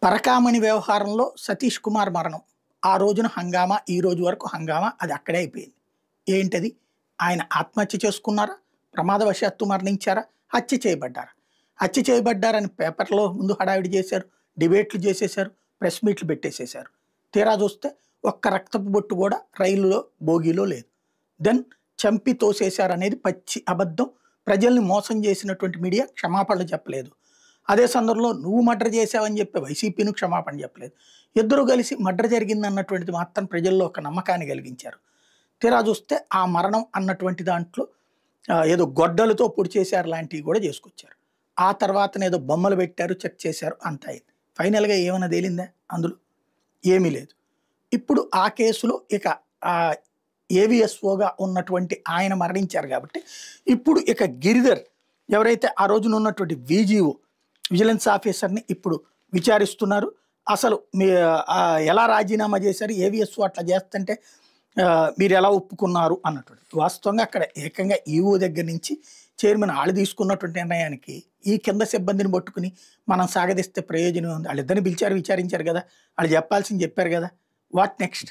పరకామణి వ్యవహారంలో సతీష్ కుమార్ మరణం. ఆ రోజున హంగామా, ఈ రోజు వరకు హంగామా అది అక్కడే అయిపోయింది. ఏంటది? ఆయన ఆత్మహత్య చేసుకున్నారా? ప్రమాదవశాత్తు మరణించారా? హత్య చేయబడ్డారా? హత్య చేయబడ్డారని పేపర్‌లో ముందు హడావిడి చేశారు. డిబేట్లు చేసేశారు. ప్రెస్ మీట్లు పెట్టేసేశారు. తీరా చూస్తే ఒక్క రక్తపు బొట్టు కూడా రైలులో, బోగీలో లేదు. దెన్ చంపి తోసేశారనేది పచ్చి అబద్ధం. ప్రజల్ని మోసం చేసినటువంటి మీడియా క్షమాపణలు చెప్పలేదు. అదే సందర్భంలో నువ్వు మర్డర్ చేశావని చెప్పి వైసీపీను క్షమాపణ చెప్పలేదు. ఇద్దరు కలిసి మర్డర్ జరిగిందన్నటువంటిది మాత్రం ప్రజల్లో ఒక నమ్మకాన్ని కలిగించారు. తీరా చూస్తే ఆ మరణం అన్నటువంటి దాంట్లో ఏదో గొడ్డలతో పొడి చేశారు లాంటివి కూడా చేసుకొచ్చారు. ఆ తర్వాతనేదో బొమ్మలు పెట్టారు, చెక్ చేశారు, అంతా అయింది. ఫైనల్‌గా ఏమైనా తేలిందా అందులో? ఏమీ లేదు. ఇప్పుడు ఆ కేసులో ఇక ఏవిఎస్ఓగా ఉన్నటువంటి ఆయన మరణించారు కాబట్టి ఇప్పుడు ఇక గిరిధర్ ఎవరైతే ఆ రోజున ఉన్నటువంటి విజిఓ విజిలెన్స్ ఆఫీసర్ని ఇప్పుడు విచారిస్తున్నారు. అసలు మీ ఎలా రాజీనామా చేశారు, ఏవిఎస్ఓ అట్లా చేస్తుంటే మీరు ఎలా ఒప్పుకున్నారు అన్నటువంటి. వాస్తవంగా అక్కడ ఏకంగా ఈఓ దగ్గర నుంచి చైర్మన్ వాళ్ళు తీసుకున్నటువంటి నిర్ణయానికి ఈ కింద సిబ్బందిని పట్టుకుని మనం సాగదీస్తే ప్రయోజనం ఉంది. వాళ్ళిద్దరిని పిలిచారు, విచారించారు కదా, వాళ్ళు చెప్పాల్సింది చెప్పారు కదా. What next?